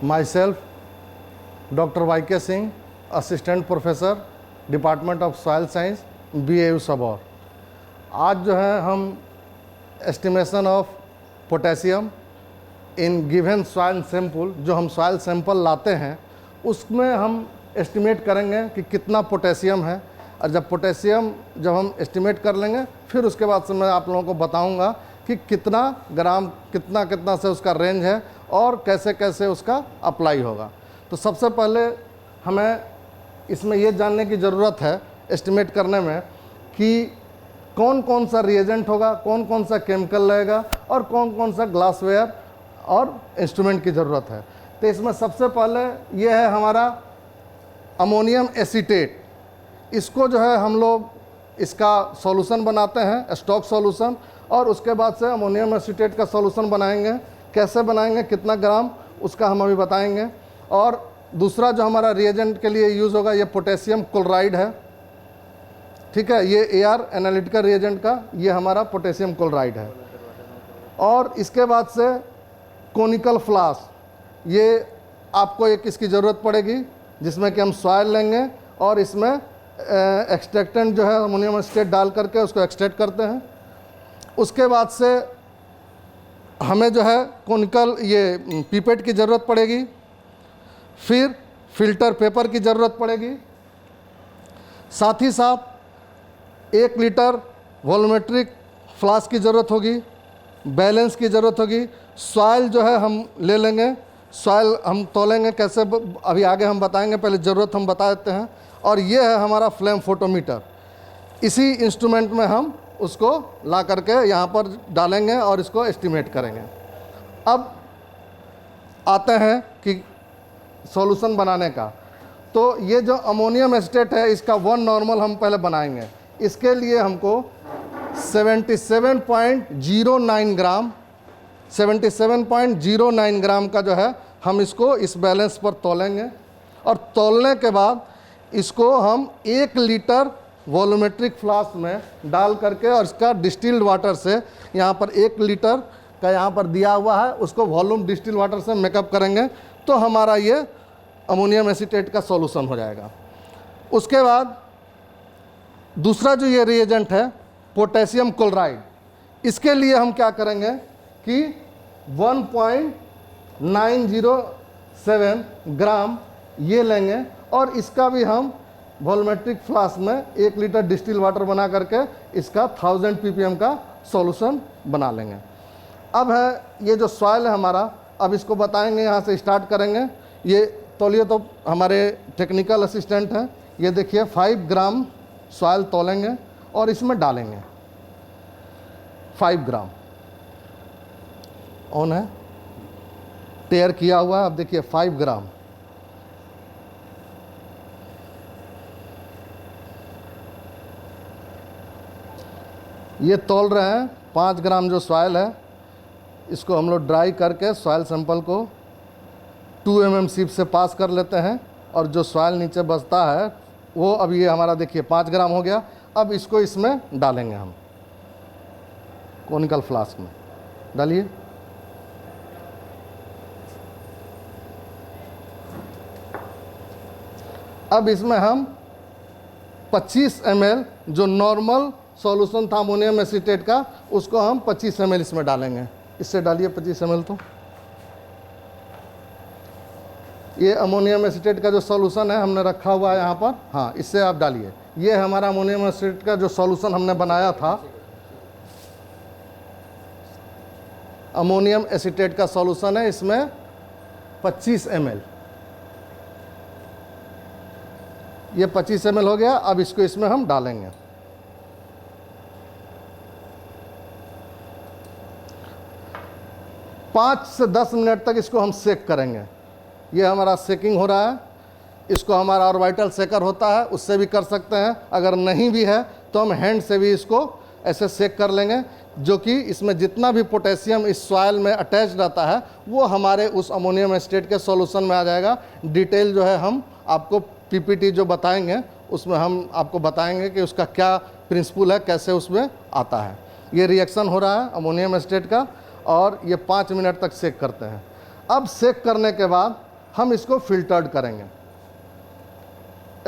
myself, Dr. YK Singh, Assistant Professor, Department of Soil Science, BAU Sabour. आज जो है हम estimation of potassium in given soil sample, जो हम सॉइल सैंपल लाते हैं उसमें हम एस्टिमेट करेंगे कि कितना पोटेशियम है। और जब पोटेशियम जब हम एस्टिमेट कर लेंगे फिर उसके बाद से मैं आप लोगों को बताऊंगा कि कितना ग्राम कितना से उसका रेंज है और कैसे कैसे उसका अप्लाई होगा। तो सबसे पहले हमें इसमें ये जानने की ज़रूरत है एस्टिमेट करने में कि कौन कौन सा रिएजेंट होगा, कौन कौन सा केमिकल लगेगा और कौन कौन सा ग्लासवेयर और इंस्ट्रूमेंट की ज़रूरत है। तो इसमें सबसे पहले ये है हमारा अमोनियम एसीटेट। इसको जो है हम लोग इसका सॉल्यूशन बनाते हैं, स्टॉक सॉल्यूशन, और उसके बाद से अमोनियम एसीटेट का सॉल्यूशन बनाएंगे। कैसे बनाएंगे, कितना ग्राम, उसका हम अभी बताएंगे। और दूसरा जो हमारा रिएजेंट के लिए यूज़ होगा ये पोटेशियम क्लोराइड है, ठीक है। ये AR एनालिटिकल रिएजेंट का ये हमारा पोटेशियम क्लोराइड है। और इसके बाद से कोनिकल फ्लास्क, ये आपको एक इसकी ज़रूरत पड़ेगी जिसमें कि हम सॉइल लेंगे और इसमें एक्सट्रैक्टेंट जो है अमोनियम एसीटेट डाल करके उसको एक्सट्रैक्ट करते हैं। उसके बाद से हमें जो है कोनिकल ये पीपेट की ज़रूरत पड़ेगी, फिर फिल्टर पेपर की ज़रूरत पड़ेगी, साथ ही साथ 1 लीटर वॉल्यूमेट्रिक फ्लास्क की ज़रूरत होगी, बैलेंस की ज़रूरत होगी। सॉइल जो है हम ले लेंगे, सॉइल हम तोलेंगे कैसे अभी आगे हम बताएंगे, पहले ज़रूरत हम बता देते हैं। और ये है हमारा फ्लेम फोटोमीटर। इसी इंस्ट्रूमेंट में हम उसको ला करके यहाँ पर डालेंगे और इसको एस्टिमेट करेंगे। अब आते हैं कि सॉल्यूशन बनाने का। तो ये जो अमोनियम एसीटेट है इसका 1 नॉर्मल हम पहले बनाएंगे। इसके लिए हमको 77.09 ग्राम 77.09 ग्राम का जो है हम इसको इस बैलेंस पर तोलेंगे। और तोलने के बाद इसको हम 1 लीटर वॉल्यूमेट्रिक फ्लास्क में डाल करके और इसका डिस्टिल्ड वाटर से, यहाँ पर 1 लीटर का यहाँ पर दिया हुआ है, उसको वॉल्यूम डिस्टिल्ड वाटर से मेकअप करेंगे तो हमारा ये अमोनियम एसीटेट का सॉल्यूशन हो जाएगा। उसके बाद दूसरा जो ये रिएजेंट है पोटेशियम क्लोराइड, इसके लिए हम क्या करेंगे कि 1.907 ग्राम ये लेंगे और इसका भी हम वॉल्यूमेट्रिक फ्लास्क में 1 लीटर डिस्टिल वाटर बना करके इसका 1000 ppm का सॉल्यूशन बना लेंगे। अब है ये जो सॉइल है हमारा, अब इसको बताएंगे, यहाँ से स्टार्ट करेंगे। ये तौलिए तो हमारे टेक्निकल असिस्टेंट हैं। ये देखिए 5 ग्राम सॉइल तोलेंगे और इसमें डालेंगे 5 ग्राम। ऑन है, टेयर किया हुआ है। अब देखिए 5 ग्राम, ये तोल रहे हैं 5 ग्राम जो सॉइल है। इसको हम लोग ड्राई करके सॉइल सैंपल को 2 mm सीप से पास कर लेते हैं और जो सॉइल नीचे बचता है वो, अब ये हमारा देखिए 5 ग्राम हो गया। अब इसको इसमें डालेंगे हम कोनिकल फ्लास्क में, डालिए। अब इसमें हम 25 ml जो नॉर्मल सॉल्यूशन था अमोनियम एसीटेट का, उसको हम 25 ml इसमें डालेंगे। इससे डालिए 25 ml। तो ये अमोनियम एसीटेट का जो सॉल्यूशन है हमने रखा हुआ है यहाँ पर, हाँ, इससे आप डालिए। ये हमारा अमोनियम एसीटेट का जो सॉल्यूशन हमने बनाया था, अमोनियम एसीटेट का सॉल्यूशन है, इसमें 25 ml। ये 25 ml हो गया। अब इसको इसमें हम डालेंगे। पाँच से 10 मिनट तक इसको हम सेक करेंगे। ये हमारा सेकिंग हो रहा है। इसको हमारा ऑर्बिटल सेकर होता है, उससे भी कर सकते हैं। अगर नहीं भी है तो हम हैंड से भी इसको ऐसे सेक कर लेंगे, जो कि इसमें जितना भी पोटेशियम इस सॉइल में अटैच रहता है वो हमारे उस अमोनियम एसीटेट के सॉल्यूशन में आ जाएगा। डिटेल जो है हम आपको PPT जो बताएंगे उसमें हम आपको बताएंगे कि उसका क्या प्रिंसिपल है, कैसे उसमें आता है। ये रिएक्शन हो रहा है अमोनियम एसीटेट का और ये 5 मिनट तक सेक करते हैं। अब सेक करने के बाद हम इसको फिल्टर्ड करेंगे।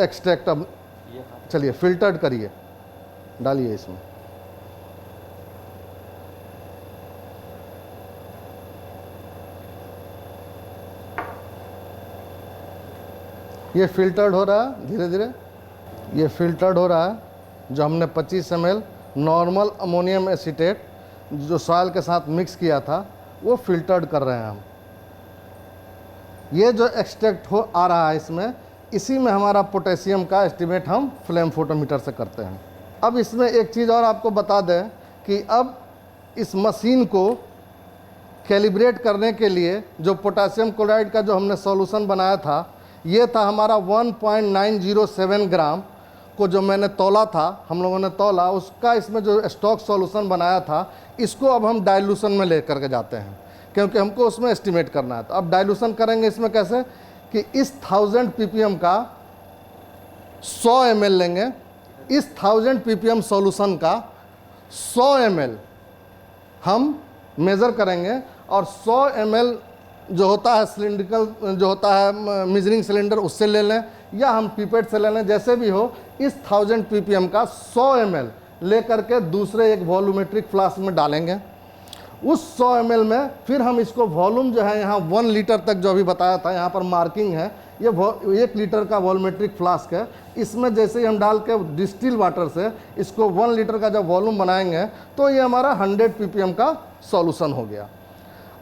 एक्सट्रैक्ट, अब चलिए फिल्टर्ड करिए, डालिए इसमें। ये फिल्टर्ड हो रहा है धीरे धीरे, ये फिल्टर्ड हो रहा है। जो हमने 25 ml नॉर्मल अमोनियम एसीटेट जो सॉइल के साथ मिक्स किया था वो फिल्टर्ड कर रहे हैं हम। ये जो एक्सट्रैक्ट हो आ रहा है इसमें, इसी में हमारा पोटेशियम का एस्टिमेट हम फ्लेम फोटोमीटर से करते हैं। अब इसमें एक चीज़ और आपको बता दें कि अब इस मशीन को कैलिब्रेट करने के लिए जो पोटेशियम क्लोराइड का जो हमने सॉल्यूशन बनाया था, ये था हमारा 1.907 ग्राम को जो मैंने तौला था, हम लोगों ने तौला उसका, इसमें जो स्टॉक सॉल्यूशन बनाया था इसको अब हम डाइल्यूशन में ले करके जाते हैं क्योंकि हमको उसमें एस्टिमेट करना है। तो अब डाइल्यूशन करेंगे इसमें कैसे कि इस 1000 ppm का 100 ml लेंगे, इस 1000 ppm सॉल्यूशन का 100 ml हम मेज़र करेंगे और 100 ml जो होता है सिलिंड्रिकल जो होता है मेजरिंग सिलेंडर उससे ले लें या हम पीपेट से ले लें, जैसे भी हो। इस 1000 ppm का 100 ml ले करके दूसरे एक वॉल्यूमेट्रिक फ्लास्क में डालेंगे। उस 100 ml में फिर हम इसको वॉल्यूम जो है यहाँ 1 लीटर तक जो अभी बताया था, यहाँ पर मार्किंग है, ये 1 लीटर का वॉल्यूमेट्रिक फ्लास्क है। इसमें जैसे ही हम डाल के डिस्टिल वाटर से इसको 1 लीटर का जब वॉल्यूम बनाएंगे तो ये हमारा 100 ppm का सॉल्यूशन हो गया।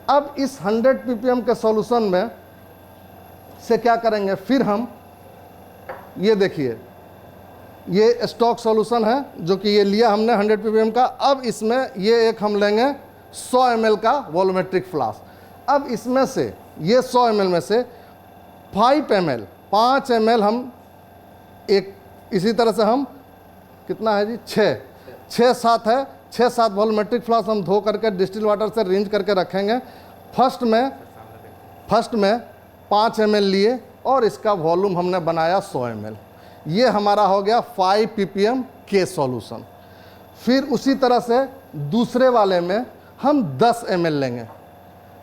अब इस 100 ppm के सॉल्यूशन में से क्या करेंगे, फिर हम ये देखिए ये स्टॉक सॉल्यूशन है जो कि ये लिया हमने 100 ppm का। अब इसमें ये एक हम लेंगे 100 ml का वॉल्यूमेट्रिक फ्लास्क। अब इसमें से ये 100 ml में से 5 ml हम एक, इसी तरह से हम कितना है जी 6-7 है, 6-7 वॉल्यूमेट्रिक फ्लास्क हम धो करके डिस्टिल वाटर से रिंज करके रखेंगे। फर्स्ट में 5 ml लिए और इसका वॉल्यूम हमने बनाया 100 ml। ये हमारा हो गया 5 ppm के सॉल्यूशन। फिर उसी तरह से दूसरे वाले में हम 10 ml लेंगे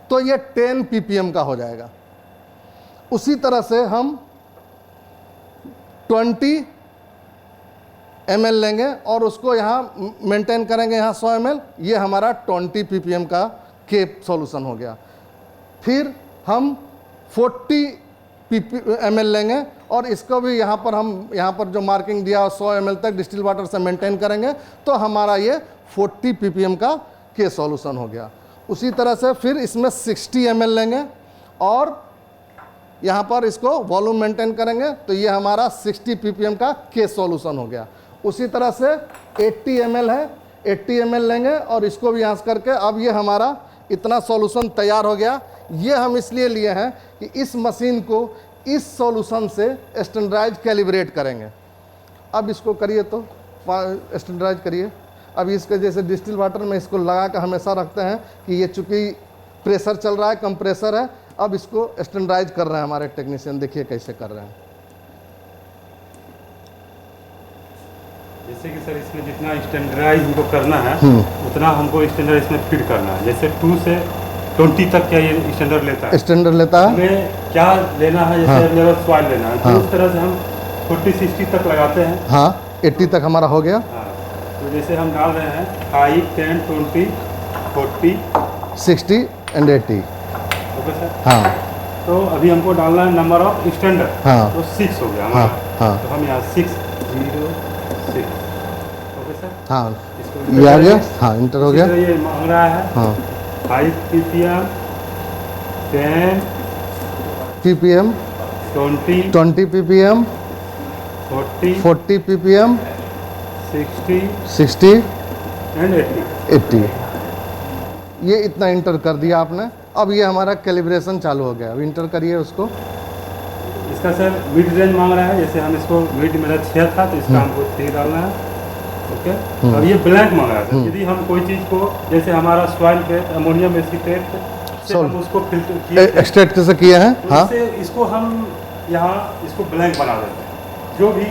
तो ये 10 ppm का हो जाएगा। उसी तरह से हम 20 ml लेंगे और उसको यहाँ मेंटेन करेंगे, यहाँ 100 ml, ये हमारा 20 ppm का के सॉल्यूशन हो गया। फिर हम 40 ml लेंगे और इसको भी यहाँ पर जो मार्किंग दिया 100 ml तक डिस्टिल वाटर से मेंटेन करेंगे तो हमारा ये 40 ppm का के सॉल्यूशन हो गया। उसी तरह से फिर इसमें 60 ml लेंगे और यहाँ पर इसको वॉल्यूम मेंटेन करेंगे तो ये हमारा 60 ppm का के सॉल्यूशन हो गया। उसी तरह से 80 ml है, 80 ml लेंगे और इसको भी यहाँ करके अब ये हमारा इतना सॉल्यूशन तैयार हो गया। ये हम इसलिए लिए हैं कि इस मशीन को इस सॉल्यूशन से स्टैंडर्डाइज कैलिब्रेट करेंगे। अब इसको करिए तो स्टैंडर्डाइज करिए। अब इसके जैसे डिस्टिल वाटर में इसको लगा कर हमेशा रखते हैं कि ये चूँकि प्रेशर चल रहा है, कंप्रेसर है। अब इसको स्टैंडर्डाइज कर रहे हैं हमारे टेक्नीशियन, देखिए कैसे कर रहे हैं। जैसे कि सर इसमें जितना स्टैंडर्डाइज हमको करना है उतना हमको स्टैंडर्ड इसमें फिट करना है। जैसे 2 से 20 तक क्या ये स्टैंडर्ड लेता है? स्टैंडर्ड लेता है। हमें क्या लेना है, जैसे लेवल सॉइल लेना है तो उस तरह से हम 40-60 तक लगाते हैं। हाँ 80 तक हमारा हो गया। हाँ, तो जैसे हम डाल रहे हैं 5, 10, 20, 40, 60 एंड 80। Okay sir. हाँ तो अभी हमको डालना है नंबर ऑफ स्टैंडर्ड। हाँ तो 6 हो गया हमारा। हाँ तो हम यहाँ 6, 0, 6। Okay sir. हाँ इसको ये आ गया। हाँ इंटर हो गया। ये मांग रहा है हाँ 5 ppm, 10 ppm, 20 ppm, 40 ppm, 60 and 80। ये इतना इंटर कर दिया आपने। अब ये हमारा कैलिब्रेशन चालू हो गया। अब इंटर करिए उसको। इसका सर मिड रेंज मांग रहा है। जैसे हम इसको मिड मेरा 6 था तो इसका हमको 3 डालना है। ओके। अब ये ब्लैंक मांग रहा है। यदि हम कोई चीज़ को जैसे हमारा सॉइल पे अमोनियम एसीटेट से हम उसको फिल्टर किए, एक्सट्रैक्ट से किए हैं। तो हाँ इसको हम यहाँ इसको ब्लैंक बना देते हैं। जो भी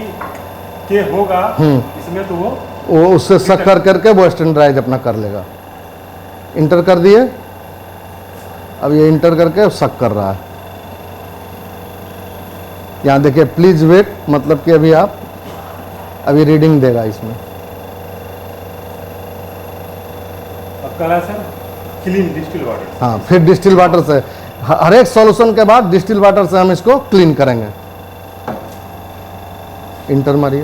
के होगा इसमें तो वो उससे शक करके वो स्टैंडर्डाइज अपना कर लेगा। इंटर कर दिए। अब ये इंटर करके शक कर रहा है। यहाँ देखिए प्लीज़ वेट, मतलब कि अभी रीडिंग देगा इसमें। अब करा सर क्लीन डिस्टिल वाटर। हाँ, फिर डिस्टिल वाटर से हर एक सॉल्यूशन के बाद डिस्टिल वाटर से हम इसको क्लीन करेंगे। इंटर मारिए।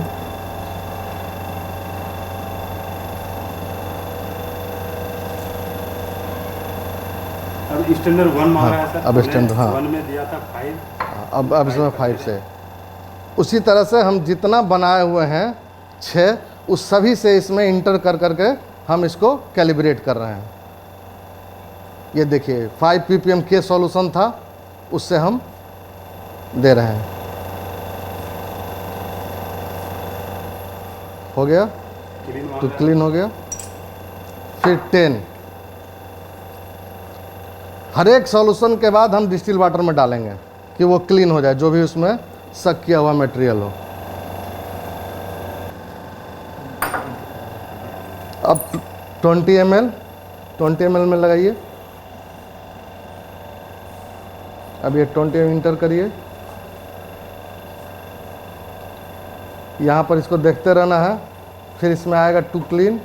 अब स्टैंडर्ड 1 मांग रहा है सर। अब स्टैंडर्ड, हाँ 1 में दिया था 5। अब इसमें 5 से उसी तरह से हम जितना बनाए हुए हैं 6, उस सभी से इसमें इंटर कर करके हम इसको कैलिब्रेट कर रहे हैं। ये देखिए 5 ppm के सॉल्यूशन था, उससे हम दे रहे हैं। हो गया तो क्लीन हो गया। फिर 10, हर एक सॉल्यूशन के बाद हम डिस्टिल वाटर में डालेंगे कि वो क्लीन हो जाए, जो भी उसमें सक किया हुआ मटेरियल हो। अब 20 ml में लगाइए। अब ये 20 इंटर करिए। यहाँ पर इसको देखते रहना है। फिर इसमें आएगा टू क्लीन।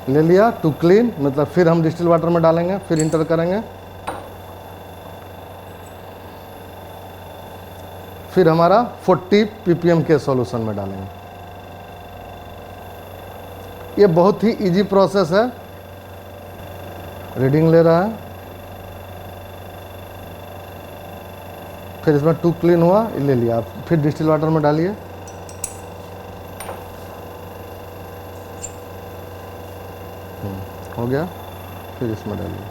ले लिया टू क्लीन, मतलब फिर हम डिस्टिल वाटर में डालेंगे, फिर इंटर करेंगे। फिर हमारा 40 ppm के सॉल्यूशन में डालेंगे। ये बहुत ही इजी प्रोसेस है। रीडिंग ले रहा है, फिर इसमें टू क्लीन हुआ, ले लिया, फिर डिस्टिल वाटर में डालिए। हो गया, फिर इसमें डालिए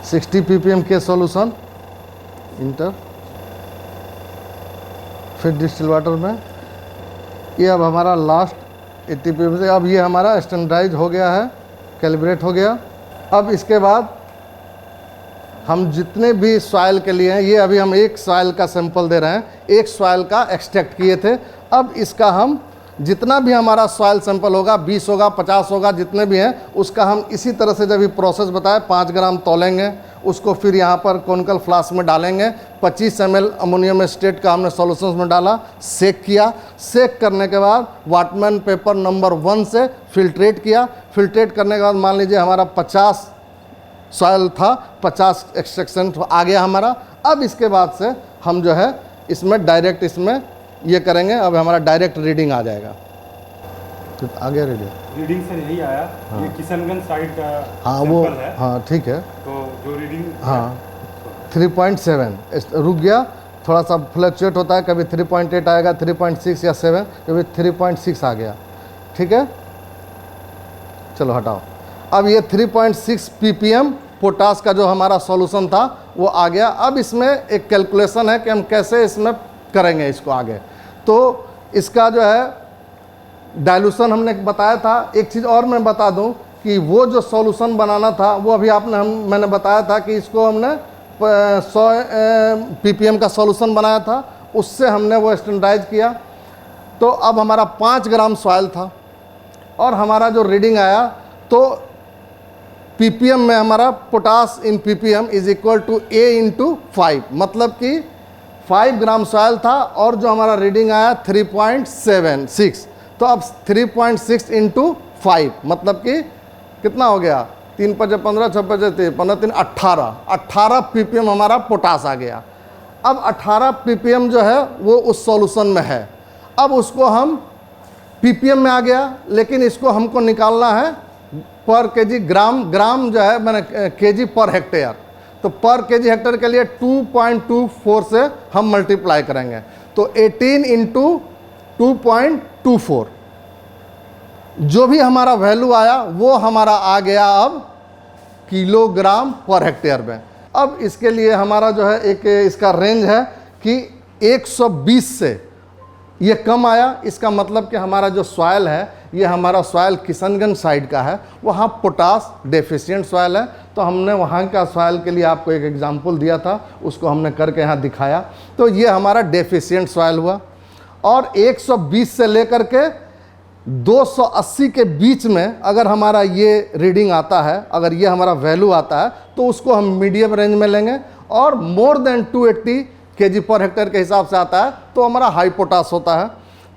60 ppm के सॉल्यूशन, इंटर, फिर डिस्टिल वाटर में। ये अब हमारा लास्ट 80 ppm से, अब ये हमारा स्टैंडर्डाइज हो गया है, कैलिब्रेट हो गया। अब इसके बाद हम जितने भी सॉइल के लिए हैं, ये अभी हम एक सॉइल का सैंपल दे रहे हैं, एक सॉइल का एक्सट्रैक्ट किए थे। अब इसका हम जितना भी हमारा सॉइल सैंपल होगा, 20 होगा, 50 होगा, जितने भी हैं, उसका हम इसी तरह से जब ये प्रोसेस बताए 5 ग्राम तौलेंगे, उसको फिर यहाँ पर कॉनिकल फ्लास्क में डालेंगे। 25 ml अमोनियम एस्टेट का हमने सॉल्यूशंस में डाला, सेक किया। सेक करने के बाद वाटमैन पेपर नंबर 1 से फिल्ट्रेट किया। फिल्ट्रेट करने के बाद मान लीजिए हमारा 50 सॉइल था, 50 एक्सट्रैक्शन आ गया हमारा। अब इसके बाद से हम जो है इसमें डायरेक्ट इसमें ये करेंगे। अब हमारा डायरेक्ट रीडिंग आ जाएगा। तो आ गया रीडिंग सर यही आया। हाँ। ये किशनगंज साइड का हाँ वो है। हाँ ठीक है। तो जो रीडिंग हाँ 3.7 रुक गया, थोड़ा सा फ्लक्चुएट होता है, कभी 3.8 आएगा, 3.6 या 7, कभी 3.6 आ गया। ठीक है, चलो हटाओ। अब ये 3.6 ppm पोटास का जो हमारा सॉल्यूशन था वो आ गया। अब इसमें एक कैलकुलेशन है कि हम कैसे इसमें करेंगे इसको आगे। तो इसका जो है डाइल्यूशन हमने बताया था। एक चीज़ और मैं बता दूं कि वो जो सॉल्यूशन बनाना था वो अभी मैंने बताया था कि इसको हमने 100 ppm का सॉल्यूशन बनाया था, उससे हमने वो स्टैंडर्डाइज किया। तो अब हमारा 5 ग्राम सॉइल था और हमारा जो रीडिंग आया तो ppm में हमारा potash in ppm is equal to A into 5, मतलब कि 5 ग्राम सॉइल था और जो हमारा रीडिंग आया 3.76। तो अब 3.6 इंटू 5 मतलब कि कितना हो गया, 3 × 5 = 15, 6 × 5 = 15, 3 = 18 ppm हमारा पोटास आ गया। अब 18 ppm जो है वो उस सॉल्यूशन में है। अब उसको हम ppm में आ गया, लेकिन इसको हमको निकालना है पर केजी, ग्राम जो है मैंने केजी पर हेक्टेयर। तो पर केजी हेक्टेयर के लिए 2.24 से हम मल्टीप्लाई करेंगे। तो 18 इंटू 2.24 जो भी हमारा वैल्यू आया वो हमारा आ गया अब किलोग्राम पर हेक्टेयर में। अब इसके लिए हमारा जो है एक इसका रेंज है कि 120 से ये कम आया। इसका मतलब कि हमारा जो सॉइल है, ये हमारा सॉइल किशनगंज साइड का है, वहाँ पोटास डेफिशिएंट सॉइल है। तो हमने वहाँ का सॉइल के लिए आपको एक एग्जांपल दिया था, उसको हमने करके यहाँ दिखाया। तो ये हमारा डेफिशिएंट सॉइल हुआ। और 120 से लेकर के 280 के बीच में अगर हमारा ये रीडिंग आता है, अगर ये हमारा वैल्यू आता है, तो उसको हम मीडियम रेंज में लेंगे। और more than 280 kg per hectare के हिसाब से आता है तो हमारा हाई पोटास होता है।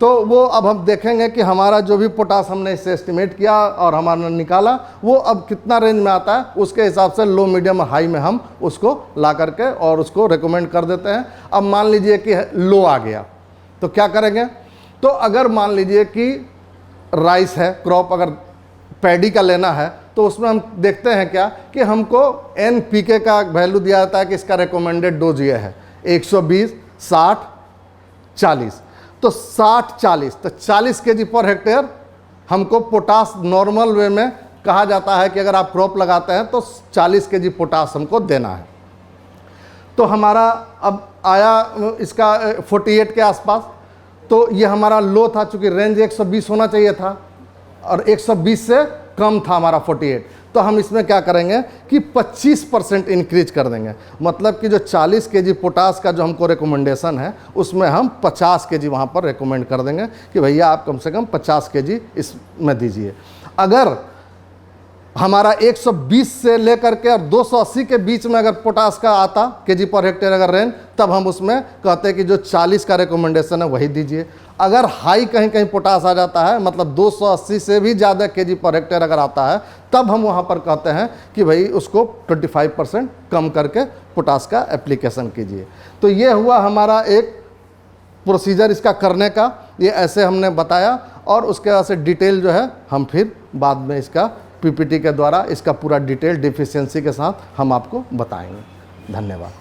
तो वो अब हम देखेंगे कि हमारा जो भी पोटास हमने इससे एस्टिमेट किया और हमारा निकाला वो अब कितना रेंज में आता है, उसके हिसाब से लो, मीडियम और हाई में हम उसको ला करके और उसको रेकमेंड कर देते हैं। अब मान लीजिए कि लो आ गया तो क्या करेंगे, तो अगर मान लीजिए कि राइस है, क्रॉप अगर पैडी का लेना है, तो उसमें हम देखते हैं क्या कि हमको NPK का वैल्यू दिया जाता है कि इसका रिकमेंडेड डोज ये है 120, 60, 40। तो 60, 40, तो 40 kg पर हेक्टेयर हमको पोटास नॉर्मल वे में कहा जाता है कि अगर आप क्रॉप लगाते हैं तो 40 kg पोटास हमको देना है। तो हमारा अब आया इसका 48 के आसपास, तो ये हमारा लो था, चूँकि रेंज 120 होना चाहिए था और 120 से कम था हमारा 48। तो हम इसमें क्या करेंगे कि 25% इंक्रीज कर देंगे, मतलब कि जो 40 kg पोटास का जो हमको रिकमेंडेशन है उसमें हम 50 kg वहाँ पर रिकमेंड कर देंगे कि भैया आप कम से कम 50 kg इसमें दीजिए। अगर हमारा 120 से लेकर के और 280 के बीच में अगर पोटास का आता kg पर हेक्टेयर अगर रेंज, तब हम उसमें कहते हैं कि जो 40 का रिकमेंडेशन है वही दीजिए। अगर हाई कहीं कहीं पोटास आ जाता है, मतलब 280 से भी ज़्यादा kg पर हेक्टेयर अगर आता है, तब हम वहाँ पर कहते हैं कि भाई उसको 25% कम करके पोटास का एप्लीकेशन कीजिए। तो ये हुआ हमारा एक प्रोसीजर इसका करने का, ये ऐसे हमने बताया और उसके बाद से डिटेल जो है हम फिर बाद में इसका PPT के द्वारा इसका पूरा डिटेल डिफिशियंसी के साथ हम आपको बताएंगे। धन्यवाद।